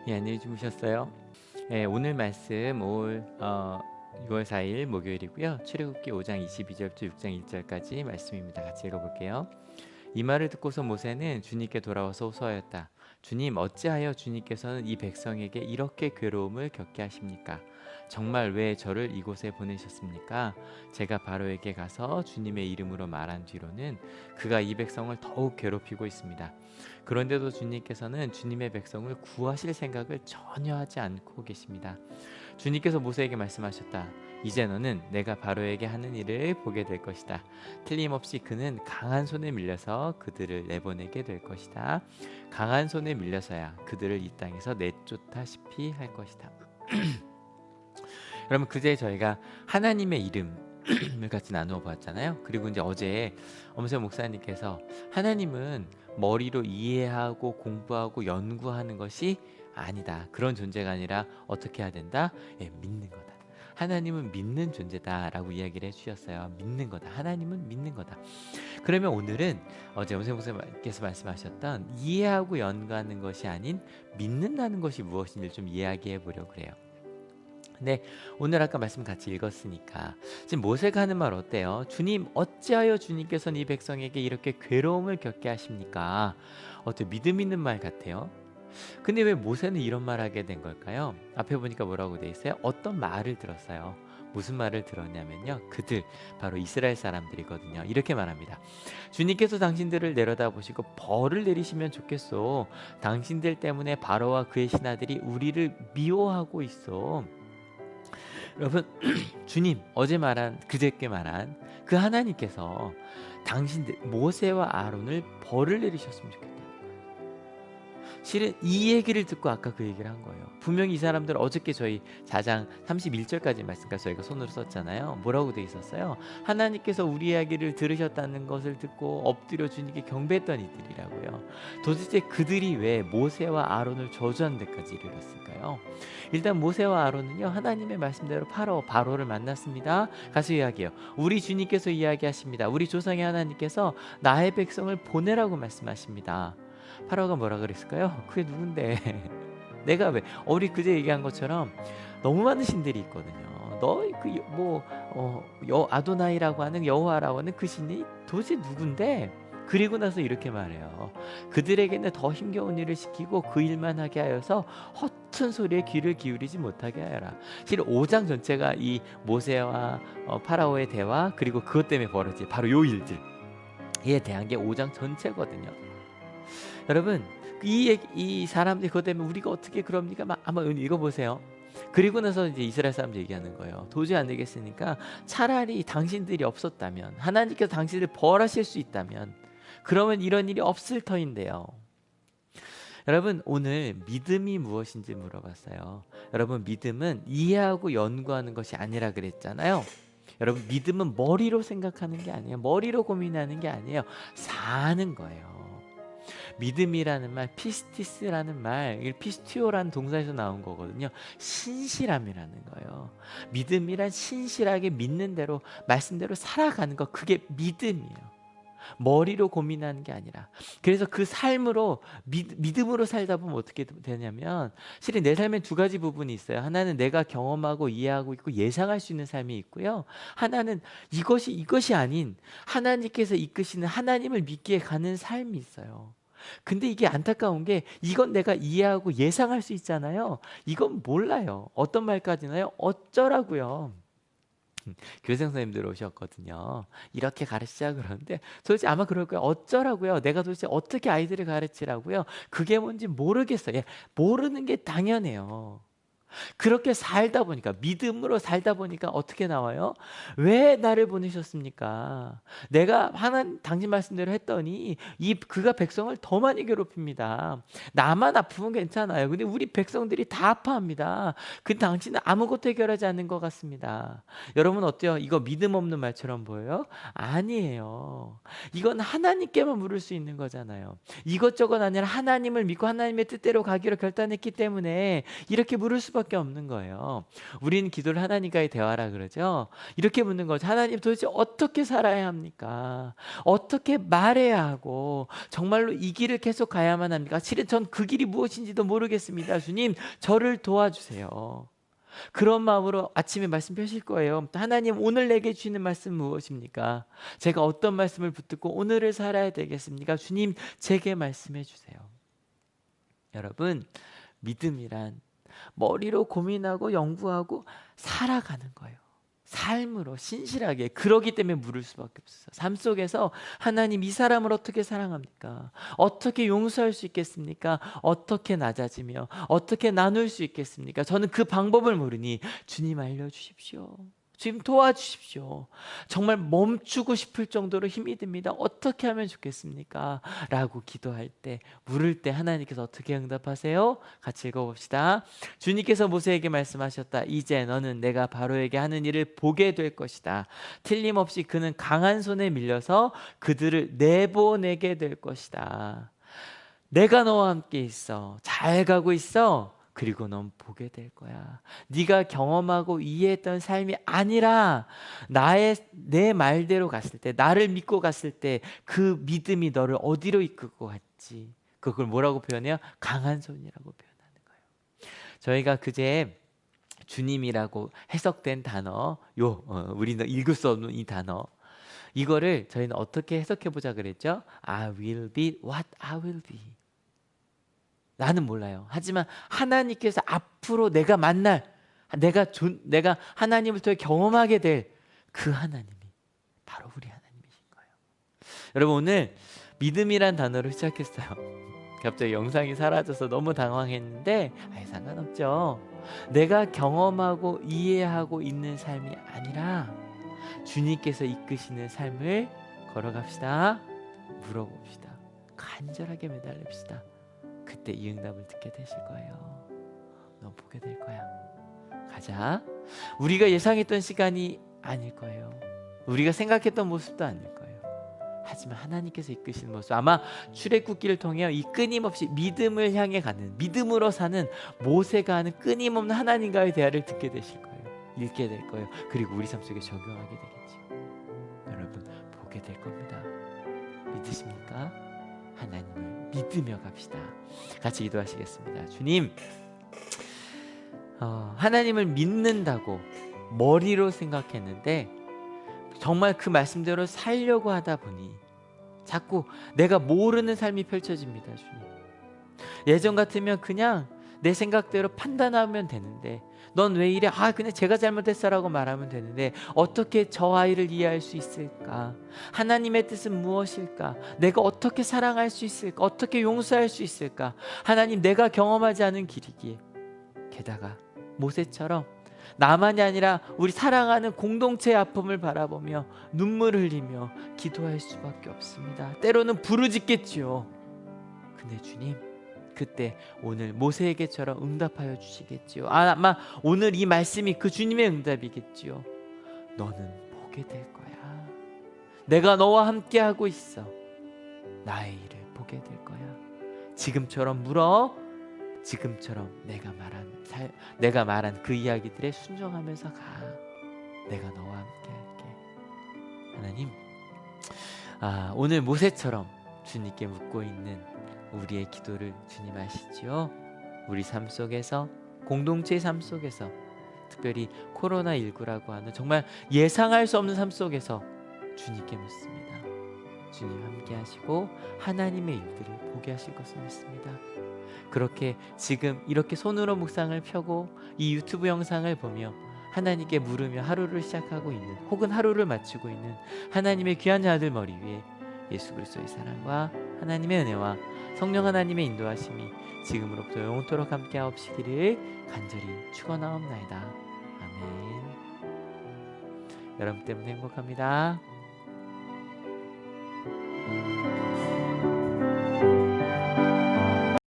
예, 안녕히 주무셨어요? 예, 오늘 말씀 올 6월 4일 목요일이고요. 출애굽기 5장 22절부터 6장 1절까지 말씀입니다. 같이 읽어볼게요. 이 말을 듣고서 모세는 주님께 돌아와서 호소하였다. 주님, 어찌하여 주님께서는 이 백성에게 이렇게 괴로움을 겪게 하십니까? 정말 왜 저를 이곳에 보내셨습니까? 제가 바로에게 가서 주님의 이름으로 말한 뒤로는 그가 이 백성을 더욱 괴롭히고 있습니다. 그런데도 주님께서는 주님의 백성을 구하실 생각을 전혀 하지 않고 계십니다. 주님께서 모세에게 말씀하셨다. 이제 너는 내가 바로에게 하는 일을 보게 될 것이다. 틀림없이 그는 강한 손에 밀려서 그들을 내보내게 될 것이다. 강한 손에 밀려서야 그들을 이 땅에서 내쫓다시피 할 것이다. 여러분, 그제 저희가 하나님의 이름을 같이 나누어 보았잖아요. 그리고 이제 어제 엄세 목사님께서 하나님은 머리로 이해하고 공부하고 연구하는 것이 아니다. 그런 존재가 아니라 어떻게 해야 된다? 예, 믿는 거다. 하나님은 믿는 존재다라고 이야기를 해주셨어요. 믿는 거다. 하나님은 믿는 거다. 그러면 오늘은 어제 엄세 목사님께서 말씀하셨던 이해하고 연구하는 것이 아닌 믿는다는 것이 무엇인지 좀 이야기해 보려고 그래요. 근데 오늘 아까 말씀 같이 읽었으니까 지금 모세가 하는 말 어때요? 주님, 어찌하여 주님께서는 이 백성에게 이렇게 괴로움을 겪게 하십니까? 어때, 믿음 있는 말 같아요. 근데 왜 모세는 이런 말 하게 된 걸까요? 앞에 보니까 뭐라고 돼 있어요? 어떤 말을 들었어요. 무슨 말을 들었냐면요, 그들 바로 이스라엘 사람들이거든요. 이렇게 말합니다. 주님께서 당신들을 내려다보시고 벌을 내리시면 좋겠소. 당신들 때문에 바로와 그의 신하들이 우리를 미워하고 있어. 여러분, 주님, 어제 말한, 그저께 말한 그 하나님께서 당신들 모세와 아론을 벌을 내리셨으면 좋겠다는 거예요. 실은 이 얘기를 듣고 아까 그 얘기를 한 거예요. 분명히 이 사람들 어저께 저희 4장 31절까지 말씀까지 저희가 손으로 썼잖아요. 뭐라고 돼 있었어요? 하나님께서 우리 이야기를 들으셨다는 것을 듣고 엎드려 주님께 경배했던 이들이라고요. 도대체 그들이 왜 모세와 아론을 저주한 데까지 이르렀을까요? 일단 모세와 아론은요, 하나님의 말씀대로 바로를 만났습니다. 가서 이야기해요. 우리 주님께서 이야기하십니다. 우리 조상의 하나님께서 나의 백성을 보내라고 말씀하십니다. 파라오가 뭐라 그랬을까요? 그게 누군데? 내가 왜? 우리 그제 얘기한 것처럼 너무 많은 신들이 있거든요. 아도나이라고 하는 여호와라고 하는 그 신이 도대체 누군데? 그리고 나서 이렇게 말해요. 그들에게는 더 힘겨운 일을 시키고 그 일만 하게 하여서 허튼 소리에 귀를 기울이지 못하게 하여라. 실은 5장 전체가 이 모세와 파라오의 대화, 그리고 그것 때문에 벌어진 바로 요 일들에 대한 게 5장 전체거든요. 여러분, 이 사람들이 그것 때문에 우리가 어떻게 그럽니까? 한번 읽어보세요. 그리고 나서 이제 이스라엘 사람들 얘기하는 거예요. 도저히 안 되겠으니까 차라리 당신들이 없었다면, 하나님께서 당신들 벌하실 수 있다면, 그러면 이런 일이 없을 터인데요. 여러분, 오늘 믿음이 무엇인지 물어봤어요. 여러분, 믿음은 이해하고 연구하는 것이 아니라 그랬잖아요. 여러분, 믿음은 머리로 생각하는 게 아니에요. 머리로 고민하는 게 아니에요. 사는 거예요. 믿음이라는 말, 피스티스라는 말, 피스티오라는 동사에서 나온 거거든요. 신실함이라는 거예요. 믿음이란 신실하게 믿는 대로, 말씀대로 살아가는 거, 그게 믿음이에요. 머리로 고민하는 게 아니라. 그래서 그 삶으로 믿음으로 살다 보면 어떻게 되냐면, 실은 내 삶엔 두 가지 부분이 있어요. 하나는 내가 경험하고 이해하고 있고 예상할 수 있는 삶이 있고요. 하나는 이것이 아닌 하나님께서 이끄시는 하나님을 믿기에 가는 삶이 있어요. 근데 이게 안타까운 게, 이건 내가 이해하고 예상할 수 있잖아요. 이건 몰라요. 어떤 말까지나요? 어쩌라고요. 교생 선생님들 오셨거든요. 이렇게 가르치자 그러는데 도대체 아마 그럴 거예요. 어쩌라고요? 내가 도대체 어떻게 아이들을 가르치라고요? 그게 뭔지 모르겠어요. 예, 모르는 게 당연해요. 그렇게 살다 보니까, 믿음으로 살다 보니까 어떻게 나와요? 왜 나를 보내셨습니까? 내가 당신 말씀대로 했더니 그가 백성을 더 많이 괴롭힙니다. 나만 아프면 괜찮아요. 근데 우리 백성들이 다 아파합니다. 근데 당신은 아무것도 해결하지 않는 것 같습니다. 여러분, 어때요? 이거 믿음 없는 말처럼 보여요? 아니에요. 이건 하나님께만 물을 수 있는 거잖아요. 이것저것 아니라 하나님을 믿고 하나님의 뜻대로 가기로 결단했기 때문에 이렇게 물을 수밖에 수밖에 없는 거예요. 우리는 기도를 하나님과의 대화라 그러죠. 이렇게 묻는 거죠. 하나님, 도대체 어떻게 살아야 합니까? 어떻게 말해야 하고 정말로 이 길을 계속 가야만 합니까? 실은 전 그 길이 무엇인지도 모르겠습니다. 주님, 저를 도와주세요. 그런 마음으로 아침에 말씀 펴실 거예요. 하나님, 오늘 내게 주시는 말씀 무엇입니까? 제가 어떤 말씀을 붙들고 오늘을 살아야 되겠습니까? 주님, 제게 말씀해 주세요. 여러분, 믿음이란 머리로 고민하고 연구하고 살아가는 거예요. 삶으로 신실하게. 그러기 때문에 물을 수밖에 없어요. 삶 속에서 하나님, 이 사람을 어떻게 사랑합니까? 어떻게 용서할 수 있겠습니까? 어떻게 낮아지며 어떻게 나눌 수 있겠습니까? 저는 그 방법을 모르니 주님 알려주십시오. 주님 도와주십시오. 정말 멈추고 싶을 정도로 힘이 듭니다. 어떻게 하면 좋겠습니까? 라고 기도할 때, 물을 때 하나님께서 어떻게 응답하세요? 같이 읽어봅시다. 주님께서 모세에게 말씀하셨다. 이제 너는 내가 바로에게 하는 일을 보게 될 것이다. 틀림없이 그는 강한 손에 밀려서 그들을 내보내게 될 것이다. 내가 너와 함께 있어. 잘 가고 있어. 그리고 넌 보게 될 거야. 네가 경험하고 이해했던 삶이 아니라 내 말대로 갔을 때, 나를 믿고 갔을 때 그 믿음이 너를 어디로 이끌고 갔지. 그걸 뭐라고 표현해요? 강한 손이라고 표현하는 거예요. 저희가 그제 주님이라고 해석된 단어, 우리는 읽을 수 없는 이 단어, 이거를 저희는 어떻게 해석해 보자 그랬죠? I will be what I will be. 나는 몰라요. 하지만 하나님께서 앞으로 내가 만날, 내가 하나님을 통해 경험하게 될 그 하나님이 바로 우리 하나님이신 거예요. 여러분, 오늘 믿음이란 단어로 시작했어요. 갑자기 영상이 사라져서 너무 당황했는데 상관없죠. 내가 경험하고 이해하고 있는 삶이 아니라 주님께서 이끄시는 삶을 걸어갑시다. 물어봅시다. 간절하게 매달립시다. 그때 이 응답을 듣게 되실 거예요. 너 보게 될 거야. 가자. 우리가 예상했던 시간이 아닐 거예요. 우리가 생각했던 모습도 아닐 거예요. 하지만 하나님께서 이끄시는 모습, 아마 출애굽기를 통해 이 끊임없이 믿음을 향해 가는, 믿음으로 사는 모세가 하는 끊임없는 하나님과의 대화를 듣게 되실 거예요. 읽게 될 거예요. 그리고 우리 삶 속에 적용하게 되겠죠. 여러분, 보게 될 겁니다. 믿으십니까? 하나님을 믿으며 갑시다. 같이 기도하시겠습니다. 주님, 하나님을 믿는다고 머리로 생각했는데 정말 그 말씀대로 살려고 하다 보니 자꾸 내가 모르는 삶이 펼쳐집니다. 주님, 예전 같으면 그냥 내 생각대로 판단하면 되는데 넌 왜 이래? 그냥 제가 잘못했어라고 말하면 되는데 어떻게 저 아이를 이해할 수 있을까? 하나님의 뜻은 무엇일까? 내가 어떻게 사랑할 수 있을까? 어떻게 용서할 수 있을까? 하나님, 내가 경험하지 않은 길이기에, 게다가 모세처럼 나만이 아니라 우리 사랑하는 공동체의 아픔을 바라보며 눈물 흘리며 기도할 수밖에 없습니다. 때로는 부르짖겠지요. 근데 주님, 그때 오늘 모세에게처럼 응답하여 주시겠지요. 아마 오늘 이 말씀이 그 주님의 응답이겠지요. 너는 보게 될 거야. 내가 너와 함께하고 있어. 나의 일을 보게 될 거야. 지금처럼 물어. 지금처럼 내가 말한 그 이야기들에 순종하면서 가. 내가 너와 함께할게. 하나님, 오늘 모세처럼 주님께 묻고 있는 우리의 기도를 주님 아시지요? 우리 삶 속에서, 공동체의 삶 속에서, 특별히 코로나19라고 하는 정말 예상할 수 없는 삶 속에서 주님께 묻습니다. 주님 함께 하시고 하나님의 일들을 보게 하실 것을 믿습니다. 그렇게 지금 이렇게 손으로 묵상을 펴고 이 유튜브 영상을 보며 하나님께 물으며 하루를 시작하고 있는, 혹은 하루를 마치고 있는 하나님의 귀한 자들 머리 위에 예수 그리스도의 사랑과 하나님의 은혜와 성령 하나님의 인도하심이 지금으로부터 영원토록 함께하옵시기를 간절히 축원하옵나이다. 아멘. 여러분 때문에 행복합니다.